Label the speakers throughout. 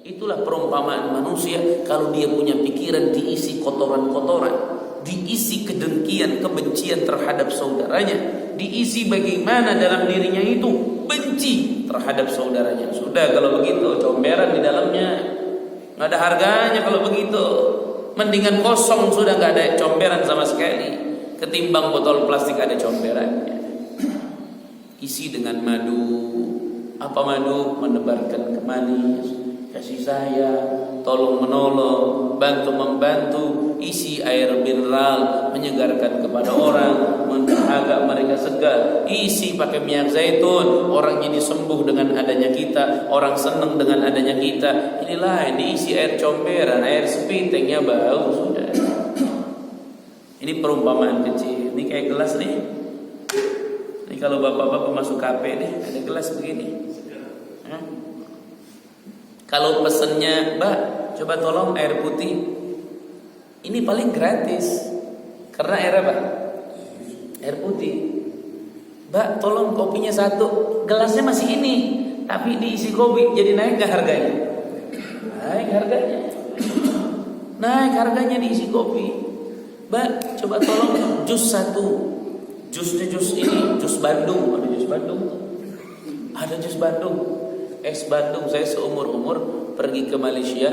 Speaker 1: Itulah perumpamaan manusia kalau dia punya pikiran diisi kotoran-kotoran, diisi kedengkian, kebencian terhadap saudaranya, diisi bagaimana dalam dirinya itu benci terhadap saudaranya. Sudah kalau begitu comberan di dalamnya nggak ada harganya. Kalau begitu mendingan kosong, sudah nggak ada comberan sama sekali, ketimbang botol plastik ada comberannya. Isi dengan madu. Apa madu? Menebarkan kemanis, kasih sayang, tolong menolong, bantu membantu. Isi air mineral, menyegarkan kepada orang, menjaga mereka segar. Isi pakai minyak zaitun, orang jadi sembuh dengan adanya kita, orang senang dengan adanya kita. Inilah diisi air comberan, air sepiteng ya bau sudah. Ini perumpamaan kecil. Ini kayak gelas nih. Ini kalau bapak-bapak masuk kafe nih, ada gelas begini. Kalau pesennya, Mbak, coba tolong air putih. Ini paling gratis. Karena air apa? Air putih. Mbak, tolong kopinya satu. Gelasnya masih ini, tapi diisi kopi. Jadi naik gak harganya? Naik harganya. Naik harganya diisi kopi. Mbak, coba tolong jus satu. Jusnya jus ini, jus Bandung. Ada jus Bandung? Ada jus Bandung. Es Bandung. Saya seumur-umur pergi ke Malaysia,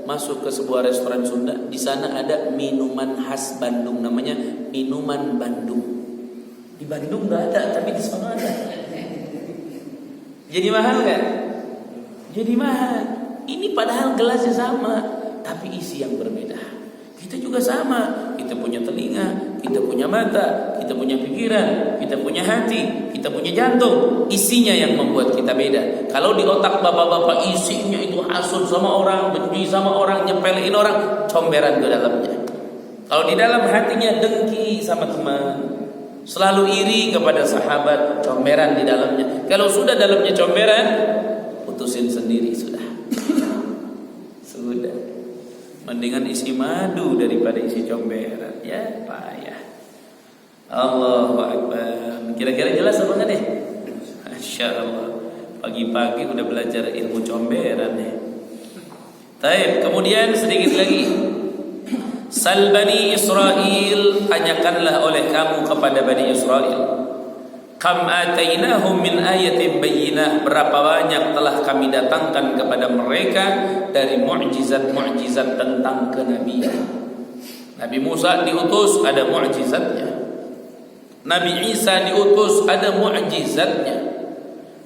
Speaker 1: masuk ke sebuah restoran Sunda. Di sana ada minuman khas Bandung, namanya minuman Bandung. Di Bandung nggak ada, tapi di sana ada. Jadi mahal kan? Jadi mahal. Ini padahal gelasnya sama, tapi isi yang berbeda. Kita juga sama. Kita punya telinga, kita punya mata, kita punya pikiran, kita punya hati, kita punya jantung. Isinya yang membuat kita beda. Kalau di otak bapak-bapak isinya itu hasut sama orang, benci sama orang, nyepelin orang, comberan ke dalamnya. Kalau di dalam hatinya dengki sama teman, selalu iri kepada sahabat, comberan di dalamnya. Kalau sudah dalamnya comberan, putusin sendiri sudah. Sudah. Mendingan isi madu daripada isi comberan. Ya payah. Allahu Akbar. Kira-kira jelas apa enggak nih? Masya Allah. Pagi-pagi udah belajar ilmu comberan nih. Taib. Kemudian sedikit lagi. Sal Bani Israel, tanyakanlah oleh kamu kepada Bani Israel. Kam atainahum min ayatin bayyinah, berapa banyak telah kami datangkan kepada mereka dari mukjizat-mukjizat tentang kenabian. Nabi Musa diutus ada mukjizatnya. Nabi Isa diutus ada mukjizatnya.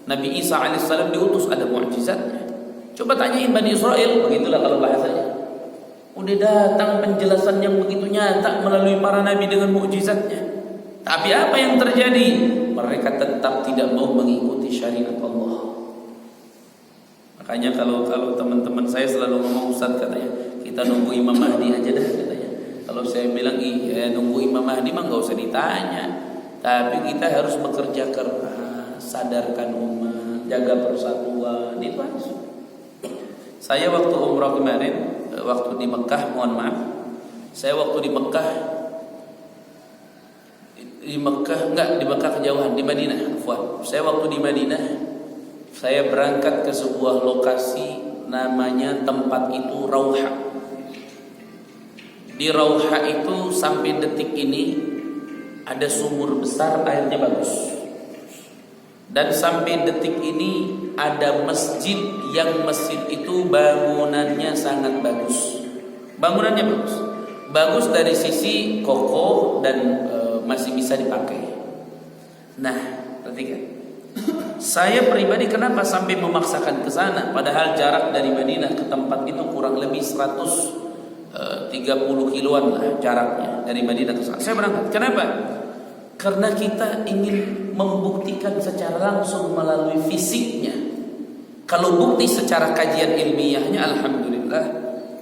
Speaker 1: Nabi Isa alaihissalam diutus ada mukjizatnya. Coba tanyain Bani Israel, begitulah kalau bahasanya. Udah datang penjelasan yang begitu nyata melalui para nabi dengan mukjizatnya. Tapi apa yang terjadi? Mereka tetap tidak mau mengikuti syariat Allah. Makanya kalau teman-teman saya selalu ngomong, Ustaz katanya, kita nunggu Imam Mahdi aja dah katanya. Kalau saya bilang iya nunggu Imam Mahdi mah nggak usah ditanya. Tapi kita harus bekerja keras, sadarkan umat, jaga persatuan, itu aja. Saya waktu umrah kemarin, waktu di Mekah, mohon maaf, saya waktu di Mekah kejauhan, di Madinah. Saya waktu di Madinah, saya berangkat ke sebuah lokasi namanya tempat itu Rauha. Di Rauha itu sampai detik ini ada sumur besar, airnya bagus. Dan sampai detik ini ada masjid yang masjid itu bangunannya sangat bagus. Bangunannya bagus. Bagus dari sisi kokoh dan masih bisa dipakai. Nah, perhatikan. Saya pribadi kenapa sampai memaksakan ke sana, padahal jarak dari Madinah ke tempat itu kurang lebih 130 kiloan lah jaraknya dari Madinah ke sana. Saya berangkat. Kenapa? Karena kita ingin membuktikan secara langsung melalui fisiknya. Kalau bukti secara kajian ilmiahnya, alhamdulillah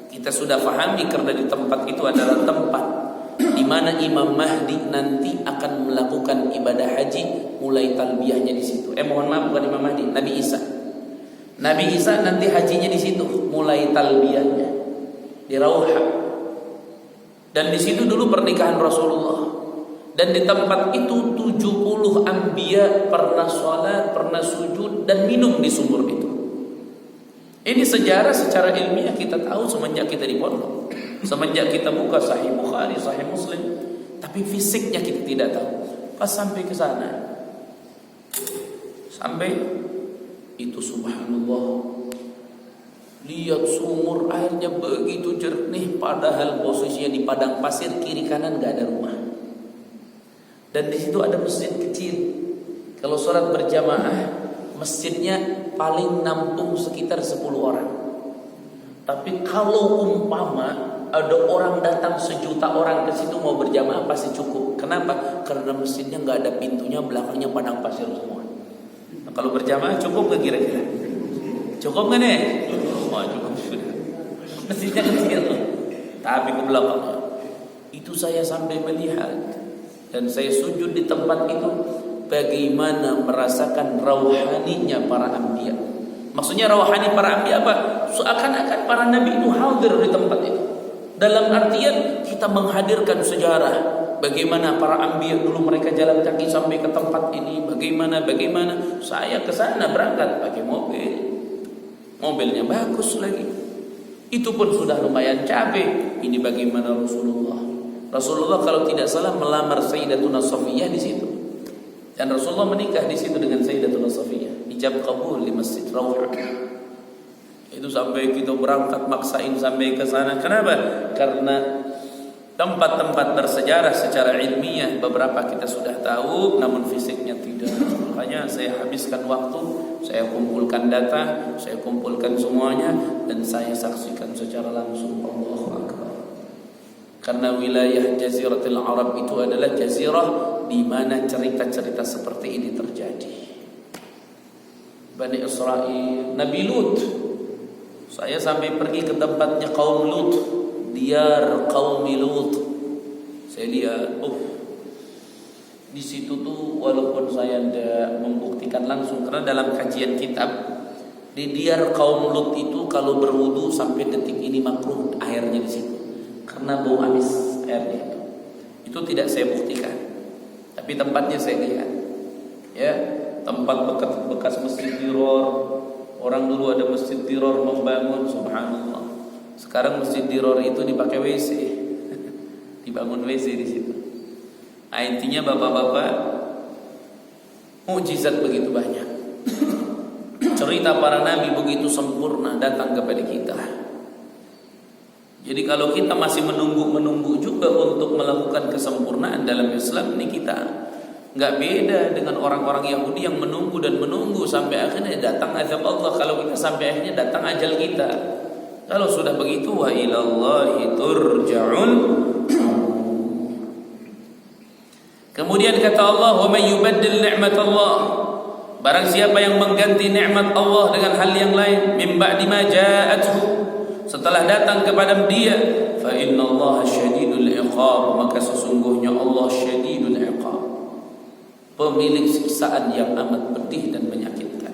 Speaker 1: kita sudah pahami, karena di tempat itu adalah tempat di mana Imam Mahdi nanti akan melakukan ibadah haji, mulai talbiyahnya di situ. Mohon maaf, bukan Imam Mahdi, Nabi Isa. Nabi Isa nanti hajinya di situ, mulai talbiyahnya di Rauha. Dan di situ dulu pernikahan Rasulullah. Dan di tempat itu 70 anbiya pernah sholat, pernah sujud dan minum di sumur itu. Ini sejarah secara ilmiah kita tahu semenjak kita di pondok, semenjak kita buka Sahih Bukhari, Sahih Muslim, tapi fisiknya kita tidak tahu. Pas sampai ke sana, sampai itu subhanallah, lihat sumur airnya begitu jernih, padahal posisinya di padang pasir, kiri kanan gak ada rumah. Dan di situ ada masjid kecil. Kalau sholat berjamaah, masjidnya paling nampung sekitar 10 orang. Tapi kalau umpama ada orang datang 1 juta orang ke situ mau berjamaah pasti cukup. Kenapa? Karena masjidnya nggak ada pintunya, belakangnya padang pasir semua. Nah, kalau berjamaah cukup nggak kira-kira? Cukup nggak nih? Oh, cukup sudah. Masjidnya kecil, tapi ke belakang. Itu saya sampai melihat dan saya sujud di tempat itu. Bagaimana merasakan rauhaninya para anbiya. Maksudnya rauhani para anbiya apa? Seakan-akan para nabi itu hadir di tempat itu. Dalam artian kita menghadirkan sejarah bagaimana para anbiya dulu mereka jalan kaki sampai ke tempat ini, bagaimana saya ke sana berangkat pakai mobil. Mobilnya bagus lagi. Itu pun sudah lumayan capek. Ini bagaimana Rasulullah kalau tidak salah melamar Sayyidatuna Safiyah di situ. Dan Rasulullah menikah di situ dengan Sayyidatuna Safiyah. Ijab kabul di Masjid Rawha. Itu sampai kita berangkat maksain sampai ke sana. Kenapa? Karena tempat-tempat bersejarah secara ilmiah beberapa kita sudah tahu, namun fisiknya tidak. Makanya saya habiskan waktu, saya kumpulkan data, saya kumpulkan semuanya, dan saya saksikan secara langsung. Allahu Akbar. Karena wilayah Jaziratul Arab itu adalah jazirah di mana cerita-cerita seperti ini terjadi. Bani Israel, Nabi Lut. Saya sampai pergi ke tempatnya kaum Lut, diyar kaum Lut. Saya lihat, di situ tuh walaupun saya tidak membuktikan langsung, karena dalam kajian kitab di diyar kaum Lut itu kalau berwudu sampai detik ini makruh airnya di situ. Karena bau amis airnya itu tidak saya buktikan, tapi tempatnya saya lihat. Ya, tempat bekas masjid Diror. Orang dulu ada masjid Diror membangun, subhanallah. Sekarang masjid Diror itu dipakai WC, dibangun WC di situ. Nah, intinya bapak-bapak, mukjizat begitu banyak. Cerita para nabi begitu sempurna datang kepada kita. Jadi kalau kita masih menunggu juga untuk melakukan kesempurnaan dalam Islam ini, kita nggak beda dengan orang-orang Yahudi yang menunggu dan menunggu sampai akhirnya datang azab Allah. Kalau kita sampai akhirnya datang ajal kita. Kalau sudah begitu, wa ilallahi turja'un. Kemudian kata Allah, wa may yubaddil ni'matallah, barang siapa yang mengganti nikmat Allah dengan hal yang lain, min ba'di ma ja'athu, setelah datang kepada dia, fa innallaha syadidul iqab, maka sesungguhnya Allah syadidul iqab, pemilik siksaan yang amat pedih dan menyakitkan.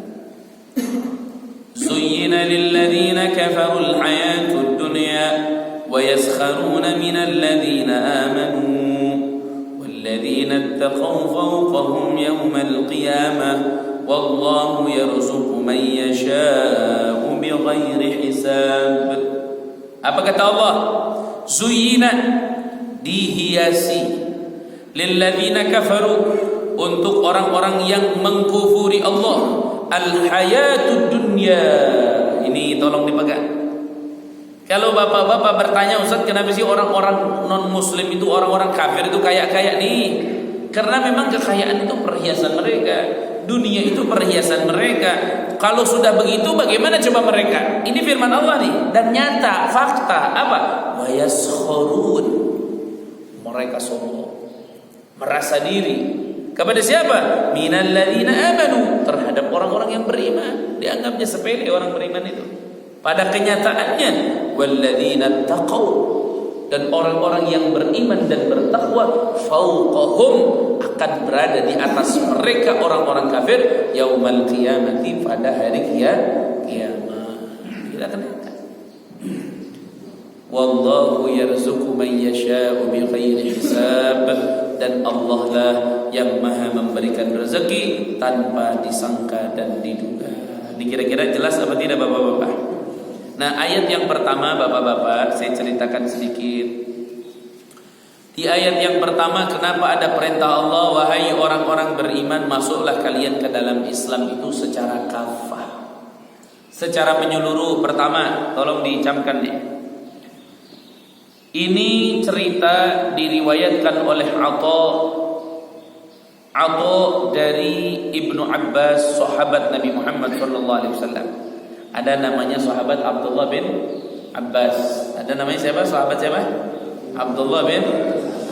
Speaker 1: Zuyyina lilladzina kafarul hayatud dunya wa yaskharuna minal ladzina amanu walladzina ittaqaw fawqahum yawmal qiyamah wallahu yarzuqu man yasha'u bighairi hisab. Apa kata Allah? Zuyyina, dihiasi, lilladzina kafaru, untuk orang-orang yang mengkufuri Allah, al-hayatud dunya. Ini tolong dipegang. Kalau bapak-bapak bertanya, Ustaz, kenapa sih orang-orang non-muslim itu, orang-orang kafir itu kaya-kaya nih? Karena memang kekayaan itu perhiasan mereka, dunia itu perhiasan mereka. Kalau sudah begitu, bagaimana coba mereka? Ini firman Allah nih, dan nyata, fakta apa? Wa yaskhurun, mereka sombong, merasa diri. Kepada siapa? Minal ladzina amanu, terhadap orang-orang yang beriman. Dianggapnya sepele orang beriman itu. Pada kenyataannya, walladzina taqaw, dan orang-orang yang beriman dan bertakwa, fauqahum, akan berada di atas mereka orang-orang kafir, yaumal qiyamati, pada hari kiamat. Kita kenalkan. Wallahu yarzuqu man yasha'u bighairi hisab, dan Allah lah yang maha memberikan rezeki tanpa disangka dan diduga. Ini kira-kira jelas apa tidak bapak-bapak? Nah, ayat yang pertama Bapak-bapak saya ceritakan sedikit. Di ayat yang pertama, kenapa ada perintah Allah, wahai orang-orang beriman, masuklah kalian ke dalam Islam itu secara kafah, secara menyeluruh. Pertama, tolong dicamkan nih. Ini cerita diriwayatkan oleh Atha dari Ibnu Abbas, sahabat Nabi Muhammad SAW. Ada namanya sahabat Abdullah bin Abbas. Ada namanya siapa? Sahabat siapa? Abdullah bin.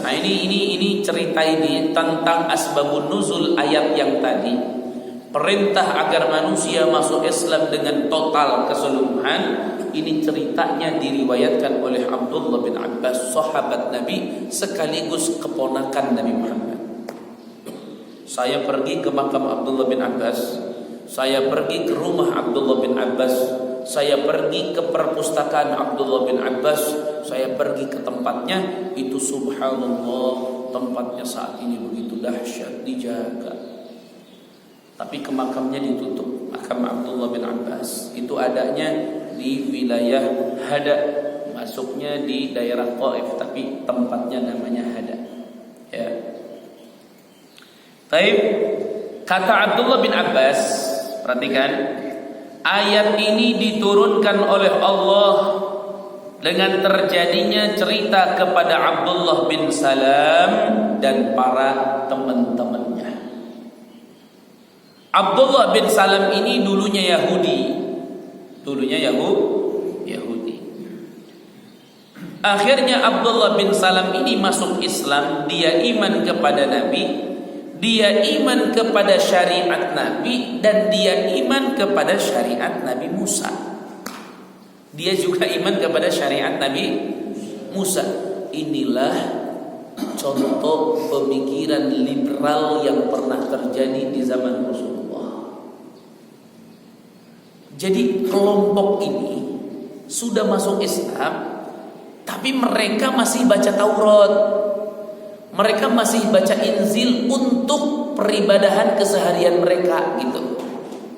Speaker 1: Nah, ini cerita ini tentang asbabun nuzul ayat yang tadi. Perintah agar manusia masuk Islam dengan total keseluruhan. Ini ceritanya diriwayatkan oleh Abdullah bin Abbas, sahabat Nabi sekaligus keponakan Nabi Muhammad. Saya pergi ke makam Abdullah bin Abbas, saya pergi ke rumah Abdullah bin Abbas, saya pergi ke perpustakaan Abdullah bin Abbas, saya pergi ke tempatnya. Itu subhanallah, tempatnya saat ini begitu dahsyat, dijaga. Tapi ke makamnya ditutup. Makam Abdullah bin Abbas itu adanya di wilayah Hada, masuknya di daerah Taif, tapi tempatnya namanya Hada. Ya. Taib, kata Abdullah bin Abbas, perhatikan, ayat ini diturunkan oleh Allah dengan terjadinya cerita kepada Abdullah bin Salam dan para teman-temannya. Abdullah bin Salam ini dulunya Yahudi. Yahudi. Akhirnya Abdullah bin Salam ini masuk Islam. Dia iman kepada Nabi, dia iman kepada syariat Nabi, dan dia iman kepada syariat Nabi Musa. Dia juga iman kepada syariat Nabi Musa. Inilah contoh pemikiran liberal yang pernah terjadi di zaman Rasulullah. Jadi kelompok ini sudah masuk Islam, tapi mereka masih baca Taurat, mereka masih baca Injil untuk peribadahan keseharian mereka gitu.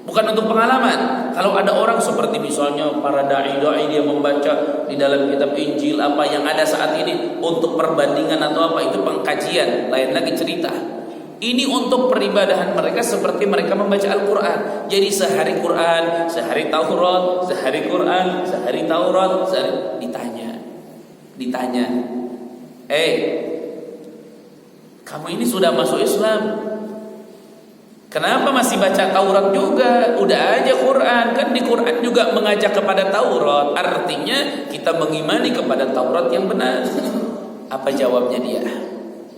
Speaker 1: Bukan untuk pengalaman. Kalau ada orang seperti misalnya para dai-dai, dia membaca di dalam kitab Injil apa yang ada saat ini untuk perbandingan atau apa, itu pengkajian, lain lagi cerita. Ini untuk peribadahan mereka seperti mereka membaca Al-Quran. Jadi sehari Quran, sehari Taurat, sehari Quran, sehari Taurat, sehari ditanya, kamu ini sudah masuk Islam, kenapa masih baca Taurat juga? Udah aja Quran, kan di Quran juga mengajak kepada Taurat. Artinya kita mengimani kepada Taurat yang benar. Apa jawabnya dia?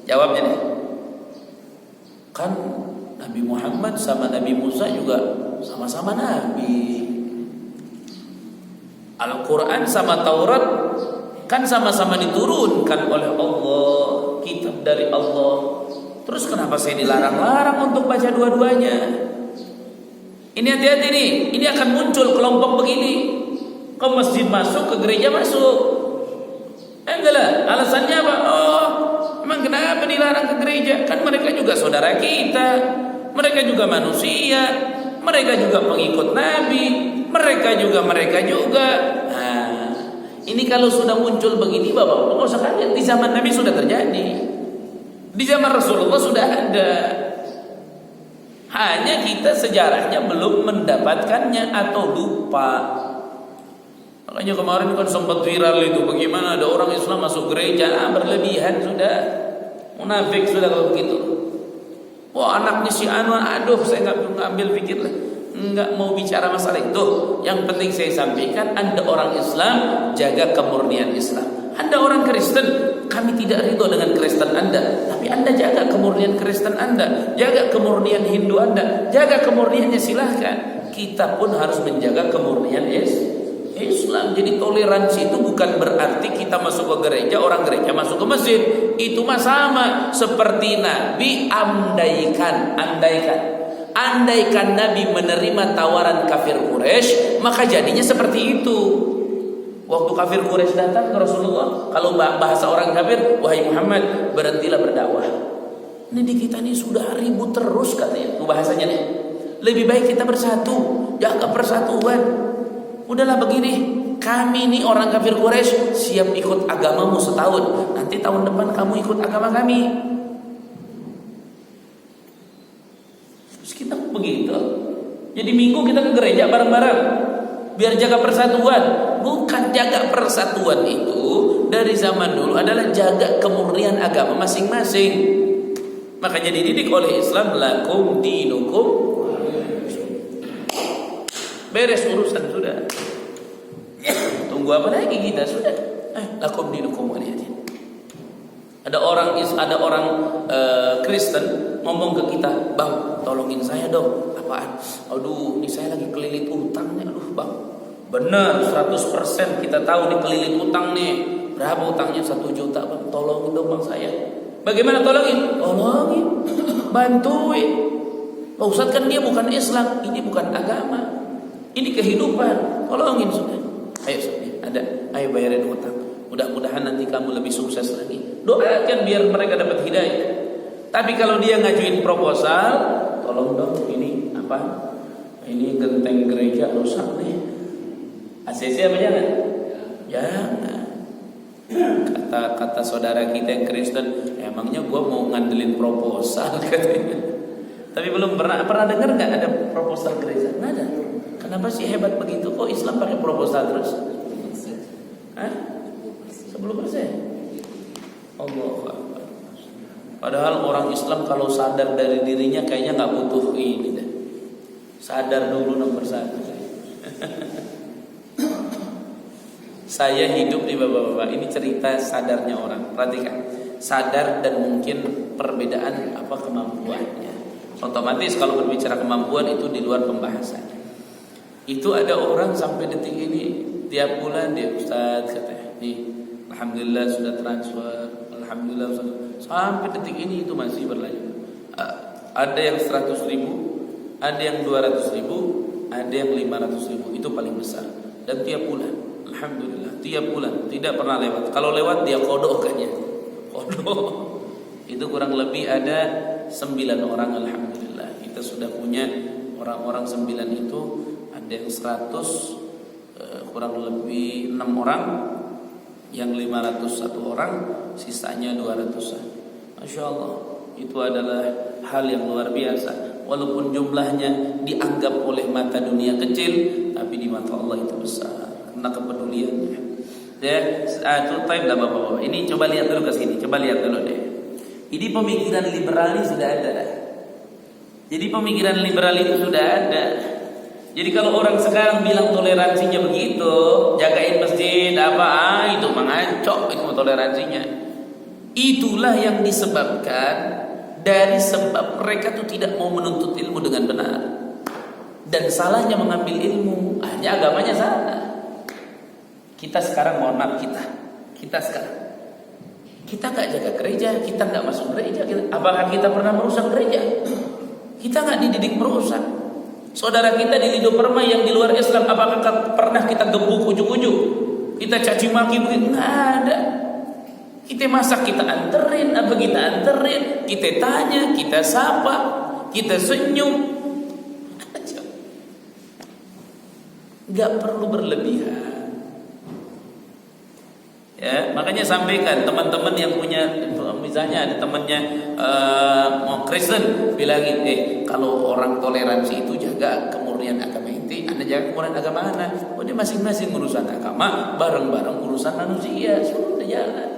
Speaker 1: Jawabnya nih, kan Nabi Muhammad sama Nabi Musa juga sama-sama Nabi. Al-Quran sama Taurat kan sama-sama diturunkan oleh Allah, kitab dari Allah. Terus kenapa saya dilarang-larang untuk baca dua-duanya? Ini hati-hati nih, ini akan muncul kelompok begini. Ke masjid masuk, ke gereja masuk. Enggak lah, alasannya apa? Oh, emang kenapa dilarang ke gereja? Kan mereka juga saudara kita, mereka juga manusia, mereka juga pengikut Nabi, mereka juga. Nah, ini kalau sudah muncul begini, Bapak, nggak usah kaget. Di zaman Nabi sudah terjadi, di zaman Rasulullah sudah ada. Hanya kita sejarahnya belum mendapatkannya atau lupa. Makanya kemarin kan sempat viral itu, bagaimana ada orang Islam masuk gereja, berlebihan sudah, munafik sudah kalau begitu. Wah, anaknya si Anwar, aduh saya nggak ambil pikir lah, nggak mau bicara masalah itu. Yang penting saya sampaikan, Anda orang Islam, jaga kemurnian Islam. Anda orang Kristen, kami tidak ridho dengan Kristen Anda, tapi Anda jaga kemurnian Kristen Anda, jaga kemurnian Hindu Anda, jaga kemurniannya, silahkan. Kita pun harus menjaga kemurnian Islam. Jadi toleransi itu bukan berarti kita masuk ke gereja, orang gereja masuk ke masjid. Itu mah sama seperti Nabi. Andaikan Nabi menerima tawaran kafir Quraisy, maka jadinya seperti itu. Waktu kafir Quraisy datang ke Rasulullah, kalau bahasa orang kafir, wahai Muhammad, berhentilah berdakwah. Ini di kita nih sudah ribut terus katanya. Itu bahasanya nih. Lebih baik kita bersatu, jaga persatuan. Udahlah begini, kami ini orang kafir Quraisy siap ikut agamamu setahun. Nanti tahun depan kamu ikut agama kami. Terus kita begitu. Jadi minggu kita ke gereja bareng-bareng biar jaga persatuan. Bukan jaga persatuan itu dari zaman dulu adalah jaga kemurnian agama masing-masing. Makanya dididik oleh Islam, lakum dinukum. Beres urusan sudah. Tunggu apa lagi kita sudah. Lakum dinukum waliyadin. Ada orang Kristen ngomong ke kita, "Bang, tolongin saya dong." Apaan? Aduh, ini saya lagi kelilit utang nih. Aduh, Bang. Benar, 100% kita tahu nih kelilit utang nih. Berapa utangnya? 1 juta, Bang. Tolongin dong Bang saya. Bagaimana tolongin? Tolongin. Bantuin. Pak Ustadz kan dia bukan Islam, ini bukan agama. Ini kehidupan. Tolongin sudah. Ayo sudah, ayo bayarin utang. Mudah-mudahan nanti kamu lebih sukses lagi. Doakan biar mereka dapat hidayah. Tapi kalau dia ngajuin proposal, tolong dong ini apa? Ini genteng gereja rusak nih. ACC apa jangan? Jangan. Kata saudara kita yang Kristen, emangnya gua mau ngandelin proposal katanya. Tapi belum pernah dengar nggak ada proposal gereja? Nggak ada. Kenapa sih hebat begitu? Kok Islam pakai proposal terus? 10%. Allah. Padahal orang Islam kalau sadar dari dirinya kayaknya nggak butuh ini deh. Sadar dulu nomor 1. Saya hidup di bapak-bapak. Ini cerita sadarnya orang. Perhatikan. Sadar dan mungkin perbedaan apa kemampuannya. Otomatis kalau berbicara kemampuan itu di luar pembahasan. Itu ada orang sampai detik ini tiap bulan dia, Ustaz katanya, nih alhamdulillah sudah transfer, alhamdulillah sampai detik ini itu masih berlanjut. Ada yang 100.000, ada yang 200.000, ada yang 500.000. Itu paling besar. Dan tiap bulan, alhamdulillah, tiap bulan tidak pernah lewat. Kalau lewat dia kodok kayaknya. Kodok. Itu kurang lebih ada 9 orang, alhamdulillah. Kita sudah punya orang-orang 9 itu. Ada yang 100, kurang lebih 6 orang, yang 501 orang, sisanya 200-an. Masya Allah, itu adalah hal yang luar biasa. Walaupun jumlahnya dianggap oleh mata dunia kecil, tapi di mata Allah itu besar karena kepeduliannya. Ya, itu time dah bapak-bapak. Ini coba lihat dulu ke sini, coba lihat dulu deh. Ini pemikiran liberal ini sudah ada. Jadi pemikiran liberal itu sudah ada. Jadi kalau orang sekarang bilang toleransinya begitu, jagain masjid apa, itu mengancok itu toleransinya. Itulah yang disebabkan dari sebab mereka tuh tidak mau menuntut ilmu dengan benar. Dan salahnya mengambil ilmu, hanya agamanya salah. Kita sekarang mohon maaf kita sekarang kita nggak jaga gereja, kita nggak masuk gereja. Apakah kita pernah merusak gereja? Kita nggak dididik merusak. Saudara kita di Lido Permai yang di luar Islam, apakah pernah kita gebuk ujuk-ujuk? Kita caci maki begitu? Nggak ada. Kita masak, kita anterin, apa kita anterin? Kita tanya, kita sapa, kita senyum. Nggak perlu berlebihan. Ya, makanya sampaikan teman-teman yang punya, misalnya ada temannya mau Kristen, bilangin, kalau orang toleransi itu jaga kemurnian agama inti, Anda jaga kemurnian agama Anda. Oh, dia masing-masing urusan agama, bareng-bareng urusan manusia, sudah jalan.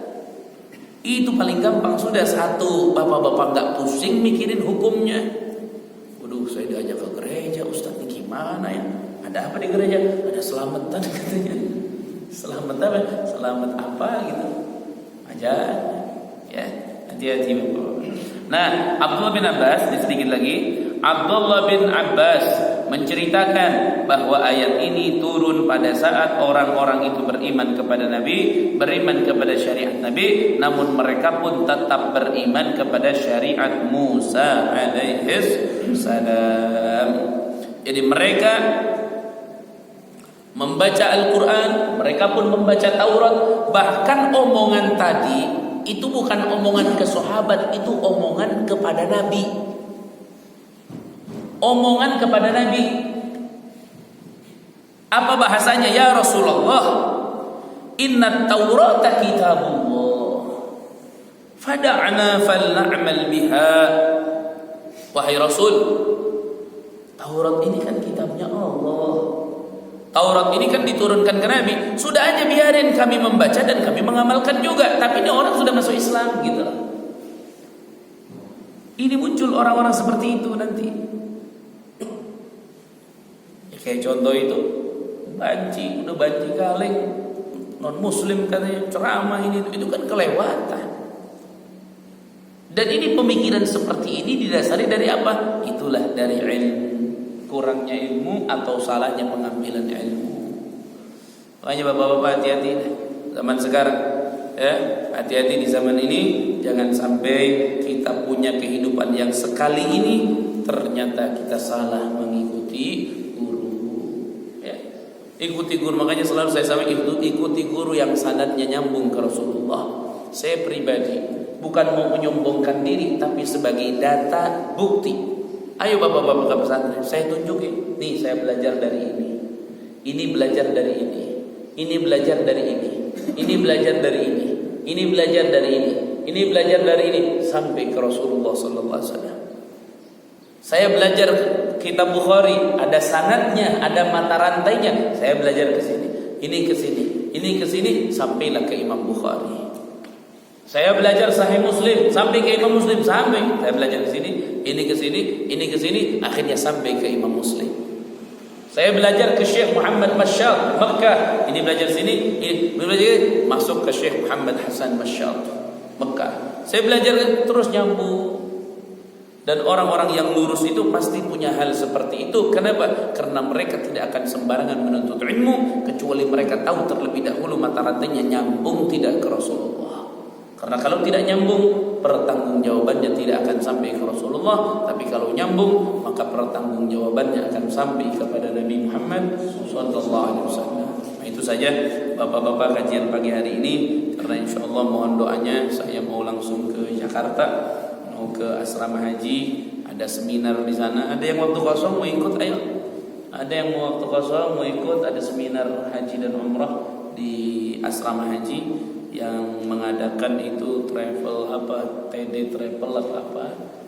Speaker 1: Itu paling gampang, sudah satu, bapak-bapak nggak pusing mikirin hukumnya. Waduh, saya diajak ke gereja, Ustaz, ini gimana ya? Ada apa di gereja? Ada selamatan katanya. Selamat apa? Selamat apa gitu aja ya, hati-hati Bapak. Nah, Abdullah bin Abbas, sedikit lagi, Abdullah bin Abbas menceritakan bahwa ayat ini turun pada saat orang-orang itu beriman kepada Nabi, beriman kepada syariat Nabi, namun mereka pun tetap beriman kepada syariat Musa alaihi salam. Jadi mereka membaca Al-Quran, mereka pun membaca Taurat. Bahkan omongan tadi itu bukan omongan ke sahabat, itu omongan kepada Nabi. Omongan kepada Nabi. Apa bahasanya? Ya Rasulullah, inna Taurata kitabullah, fada'na falna'mal biha. Wahai Rasul, Taurat ini kan kitabnya Allah. Taurat ini kan diturunkan ke Nabi. Sudah aja biarin kami membaca dan kami mengamalkan juga. Tapi ini orang sudah masuk Islam gitu. Ini muncul orang-orang seperti itu nanti. Ya, kayak contoh itu, banci, udah banci kaleng, non muslim katanya ceramah ini itu kan kelewatan. Dan ini pemikiran seperti ini didasari dari apa? Itulah dari ilmu, kurangnya ilmu atau salahnya pengambilan ilmu. Makanya bapak-bapak hati-hati zaman sekarang, ya, hati-hati di zaman ini. Jangan sampai kita punya kehidupan yang sekali ini ternyata kita salah mengikuti guru. Ya. Ikuti guru, makanya selalu saya sampaikan, ikuti guru yang sanadnya nyambung ke Rasulullah. Saya pribadi bukan mau menyombongkan diri, tapi sebagai data bukti. Ayo bapak-bapak ke pesantren, saya tunjukin. Nih saya belajar dari ini belajar dari ini belajar dari ini belajar dari ini belajar dari ini belajar dari ini sampai ke Rasulullah sallallahu alaihi wasallam. Saya belajar kitab Bukhari, ada sanadnya, ada mata rantainya. Saya belajar ke sini, ini ke sini sampailah ke Imam Bukhari. Saya belajar Sahih Muslim sampai ke Imam Muslim, sampai saya belajar ke sini, ini ke sini, akhirnya sampai ke Imam Muslim. Saya belajar ke Syekh Muhammad Masyad Mekah, ini belajar sini, ini belajar masuk ke Syekh Muhammad Hasan Masyad Mekah. Saya belajar terus nyambung. Dan orang-orang yang lurus itu pasti punya hal seperti itu. Kenapa? Karena mereka tidak akan sembarangan menuntut ilmu kecuali mereka tahu terlebih dahulu mata rantainya nyambung tidak ke Rasulullah. Karena kalau tidak nyambung, pertanggungjawabannya tidak akan sampai ke Rasulullah. Tapi kalau nyambung, maka pertanggungjawabannya akan sampai kepada Nabi Muhammad SAW. Nah, itu saja bapak-bapak kajian pagi hari ini. Karena insya Allah mohon doanya, saya mau langsung ke Jakarta, mau ke asrama haji, ada seminar di sana. Ada yang waktu kosong mau ikut, ayo. Ada yang mau waktu kosong mau ikut, ada seminar haji dan umrah di asrama haji yang mengadakan itu travel apa, TD Travel apa.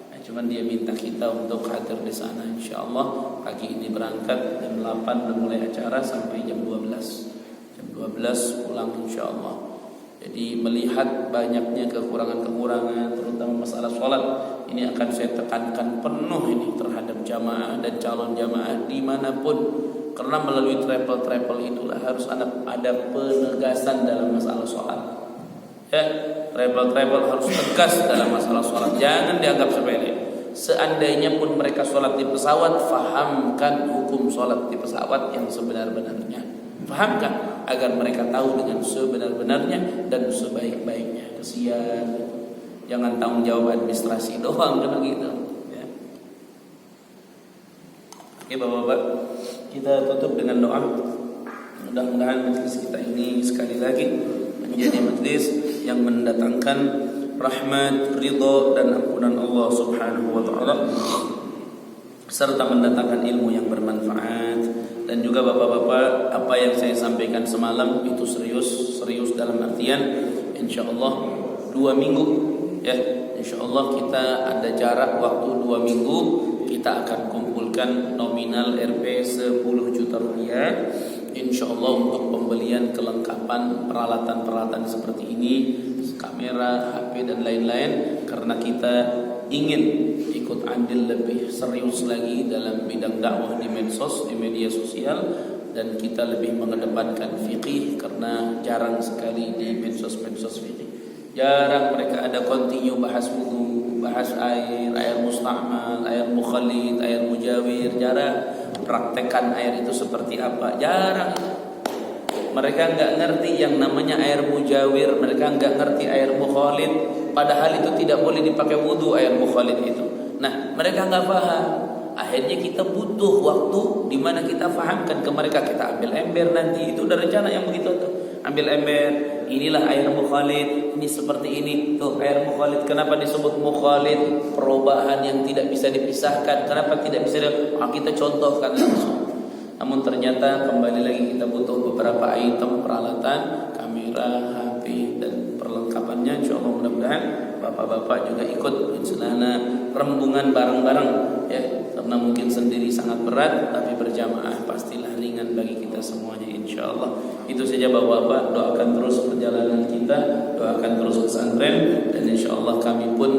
Speaker 1: Nah, cuman dia minta kita untuk hadir di sana. Insyaallah pagi ini berangkat jam 8 udah mulai acara sampai jam 12. Jam 12 pulang insyaallah. Jadi melihat banyaknya kekurangan-kekurangan terutama masalah sholat, ini akan saya tekankan penuh ini terhadap jamaah dan calon jamaah dimanapun. Karena melalui travel itulah harus ada penegasan dalam masalah sholat. Ya, travel harus tegas dalam masalah sholat. Jangan dianggap sepele. Seandainya pun mereka sholat di pesawat, fahamkan hukum sholat di pesawat yang sebenar-benarnya. Fahamkan agar mereka tahu dengan sebenar-benarnya dan sebaik-baiknya. Kesian, jangan tanggung jawab administrasi doang kan gitu. Ya. Oke bapak-bapak, kita tutup dengan doa. Mudah-mudahan majelis kita ini sekali lagi menjadi majelis yang mendatangkan rahmat, ridha dan ampunan Allah Subhanahu wa taala, serta mendatangkan ilmu yang bermanfaat. Dan juga bapak-bapak, apa yang saya sampaikan semalam itu serius dalam artian insyaallah 2 minggu ya. Insyaallah kita ada jarak waktu 2 minggu, kita akan kumpulkan nominal Rp 10 juta rupiah insyaallah untuk pembelian kelengkapan peralatan-peralatan seperti ini, kamera, HP dan lain-lain, karena kita ingin ikut andil lebih serius lagi dalam bidang dakwah di medsos, di media sosial, dan kita lebih mengedepankan fikih karena jarang sekali di medsos-medsos fikih. Jarang mereka ada continue bahas wudu, bahas air musta'mal, air mukhalid, air mujawir, jarang. Praktekan air itu seperti apa, jarang. Mereka enggak ngerti yang namanya air mujawir, mereka enggak ngerti air mukhalid, padahal itu tidak boleh dipakai wudu air mukhalid itu. Nah, mereka enggak paham. Akhirnya kita butuh waktu di mana kita fahamkan ke mereka. Kita ambil ember nanti, itu udah rencana yang begitu tuh. Ambil ember, inilah air mukhalid, ini seperti ini. Tuh air mukhalid, kenapa disebut mukhalid? Perubahan yang tidak bisa dipisahkan. Kenapa tidak bisa kita contohkan langsung. Namun ternyata kembali lagi kita butuh beberapa item peralatan, kamera, HP dan perlengkapannya. Insyaallah mudah-mudahan bapak-bapak juga ikut celana rembungan bareng-bareng ya, karena mungkin sendiri sangat berat, tapi berjamaah pastilah ringan bagi kita semuanya insyaallah. Itu saja bapak-bapak, doakan terus perjalanan kita, doakan terus pesantren, dan insyaallah kami pun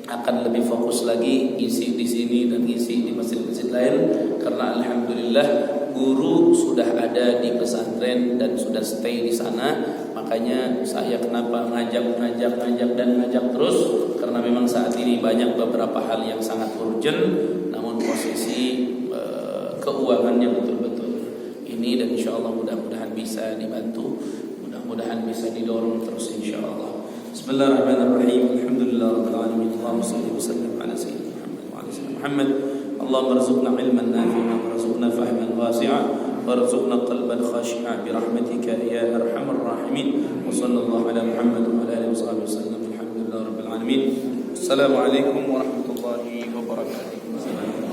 Speaker 1: akan lebih fokus lagi isi di sini dan isi di masjid-masjid lain, karena alhamdulillah guru sudah ada di pesantren dan sudah stay di sana. Makanya saya kenapa ngajak terus, karena memang saat ini banyak beberapa hal yang sangat urgent, namun posisi keuangannya betul-betul ini, dan insyaallah mudah-mudahan bisa dibantu, mudah-mudahan bisa didorong terus insyaallah. Bismillahirrahmanirrahim. Alhamdulillahirabbil alamin. Allahumma shalli wa sallim ala sayyidina Muhammad wa ala sayyidina Muhammad. Allahumma arzuqna ilman nafi'an warzuqna fahman wasi'a warzuqna qalban khashi'a bi rahmatika ya arhamar rahimin. Wa sallallahu ala Muhammad wa ala alihi wasallam. Alhamdulillahirabbil alamin. Assalamualaikum warahmatullahi wabarakatuh.